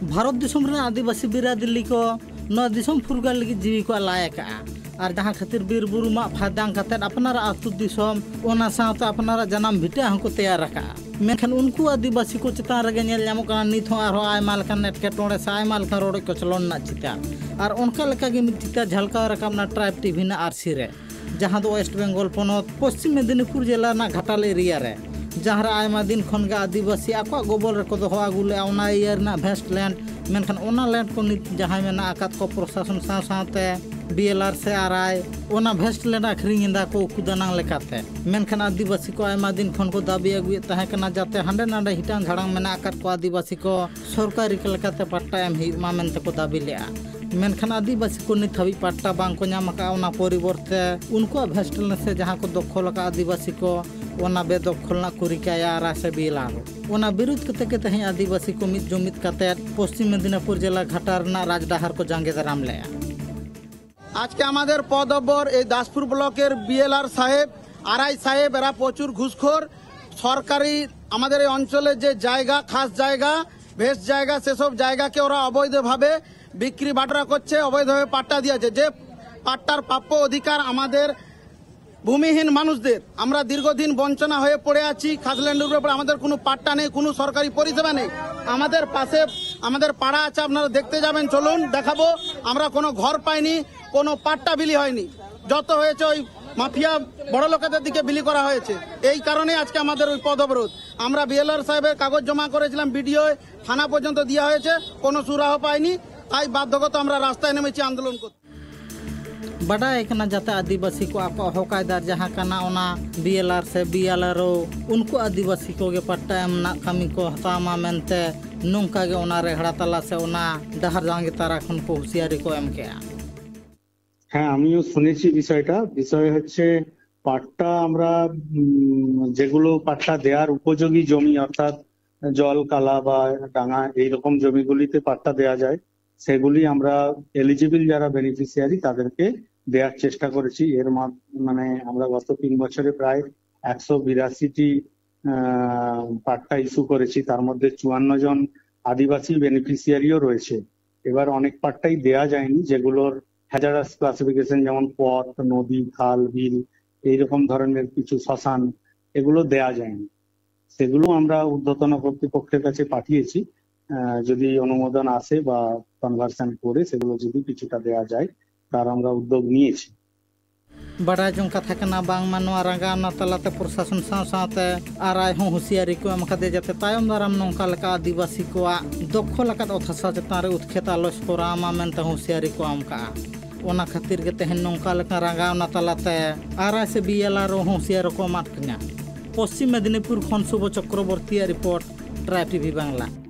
भारत दिसम रे आदिवासी बिरादरी को न दिसम फुरगाल लगी जीवी को लायक और जहाँ खातिर बीर बुरु मा फादांग कते अपनारा आतु दिसम ओना साथ अपनारा जन्म भिटा हमको तैयार रखा मेखन उनको आदिवासी को चितान रगे नेल ᱧᱟᱢᱚᱜ ᱠᱟᱱᱟ ᱱᱤᱛ ᱦᱚᱸ ᱟᱨᱦᱚᱸ ᱟᱭᱢᱟ ᱞᱮᱠᱟᱱ ᱮᱴᱠᱮᱴᱚᱬᱮ ᱥᱮ ᱟᱭᱢᱟ ᱞᱮᱠᱟᱱ ᱨᱚᱲ ᱠᱚᱪᱞᱚᱱ ᱨᱮᱱᱟᱜ ᱪᱤᱛᱟᱹᱨ ᱟᱨ ᱚᱱᱠᱟ ᱞᱮᱠᱟᱜᱮ ᱢᱤᱫ ᱪᱤᱛᱟᱹᱨ ᱡᱷᱟᱞᱠᱟᱣ ᱨᱟᱠᱟᱵ ᱱᱟ ᱴᱨᱟᱭᱵ ᱴᱤᱵᱷᱤ ᱨᱮᱱᱟᱜ ᱟᱨᱥᱤ ᱨᱮ ᱡᱟᱦᱟᱸ ᱫᱚ ᱳᱭᱮᱥᱴ ᱵᱮᱝᱜᱚᱞ ᱯᱚᱱᱚᱛ ᱯᱚᱥᱪᱤᱢ ᱢᱮᱫᱽᱱᱤᱯᱩᱨ ᱡᱮᱞᱟ ᱨᱮᱱᱟᱜ ᱜᱷᱟᱴᱟᱞ ᱮᱨᱤᱭᱟ ᱨᱮ जहाँ आयमा दिन खन गे आदिवासी आको गोबल रको दो आगू ले ओना इयर भेस्ट लैंड मेनखान ओना लैंड को नित जहाँ मेना आकात को प्रशासन साथ बीएलआर से आराय ओना भेस्ट लैंड आखरिंदा को कुदानांग लेकाते मेनखान आदिवासी को आयमा दिन खन को दाबी अगुए तहे कना जाते हांडे नांडे हिटान झाड़ांग मेना आकात को आदिवासी को सरकारी के लेकाते पट्टा एम ही मा मेनते को दाबी लेआ मेनखान आदिवासी को नित हबी पट्टा बांग को ᱧᱟᱢ ᱟᱠᱟᱜᱼᱟ ᱚᱱᱟ ᱯᱚᱨᱤᱵᱚᱨᱛᱮ उनको भेस्ट लैंड से जहाँ को दखल का आदिवासी को ओना बेदखलना कुरिकाया रासे बिलारो ओना विरुद्ध कते तहे आदिवासी को मित जुमित कते पश्चिम मेदिनीपुर जिला घाटार ना राजडाहार को जांगे दाराम लेया आज के आमादेर पदबर ए दासपुर ब्लॉकेर बीएलआर साहेब आरआई साहेब एरा प्रचुर घुसखोर सरकारी आमादेर এই অঞ্চলে যে জায়গা খাস জায়গা বেশ জায়গা সেসব জায়গাকে ওরা অবৈধভাবে বিক্রি বাটরা করছে অবৈধভাবে পাট্টা দিয়েছে যে পাট্টার প্রাপ্য অধিকার আমাদের ভূমিহীন মানুষদের আমরা দীর্ঘদিন বঞ্চনা হয়ে পড়ে আছি খাসল্যান্ডের উপর আমাদের কোনো পাট্টা নেই কোনো সরকারি পরিষেবা নেই আমাদের পাশে আমাদের পাড়া আছে আপনারা দেখতে যাবেন চলুন দেখাবো আমরা কোনো ঘর পাইনি কোনো পাট্টা বিলি হয়নি যত হয়েছে ওই মাফিয়া বড় লোকেদের দিকে বিলি করা হয়েছে এই কারণে আজকে আমাদের ওই পদ অবরোধ আমরা বিএলআর সাহেবের কাগজ জমা করেছিলাম ভিডিও থানা পর্যন্ত দেওয়া হয়েছে কোনো সুরাহ পাইনি তাই বাধ্যগত আমরা রাস্তায় নেমেছি আন্দোলন করতে बड़ाई कना जाते आदिवासी को आपको हकायदार जहाँ कना ओना बीएलआर से बीएलआर उनको आदिवासी को गे पट्टा एमना कमी को हतामा मेनते नोंका गे ओना रेहड़ा तला से ओना डहार जांगे तारा खन को हुसियारी को एम केया হ্যাঁ আমিও শুনেছি বিষয়টা বিষয় হচ্ছে পাট্টা আমরা যেগুলো পাট্টা দেওয়ার উপযোগী জমি অর্থাৎ জল কালা বা ডাঙা এইরকম জমিগুলিতে পাট্টা দেওয়া যায় সেগুলি আমরা এলিজিবল যারা বেনিফিশিয়ারি তাদেরকে দেওয়ার চেষ্টা করেছি এর মানে আমরা গত 3 বছরে প্রায় 182টি পাট্টা ইস্যু করেছি তার মধ্যে 54 জন আদিবাসী বেনিফিশিয়ারিও রয়েছে এবার অনেক পাট্টাই দেয়া যায়নি যেগুলোর হ্যাজারাস ক্লাসিফিকেশন যেমন পথ নদী খাল বিল এইরকম ধরনের কিছু শ্মশান এগুলো দেয়া যায়নি সেগুলো আমরা ঊর্ধ্বতন কর্তৃপক্ষের কাছে পাঠিয়েছি যদি অনুমোদন আসে বা কনভার্সন করে সেগুলো যদি কিছুটা দেয়া যায় তার আমরা উদ্যোগ নিয়েছি बड़ा जों कथा कना बांग मानवा रंगाना तलाते प्रशासन साथे आराय हों हुसियारी को एमखादे जाते तायम दाराम नोंका लका आदिवासी को दखल लका अथासा चेतान रे उत्खेता लस कोरामा मेनते हुसियारी को आमका ओना खातिर के तेहन नोंका लका रंगाना तलाते आराय से बीएलआर हुसियार को माटकना पश्चिम मेदिनीपुर खन शुभ चक्रवर्ती रिपोर्ट ट्राइब टीवी बांग्ला।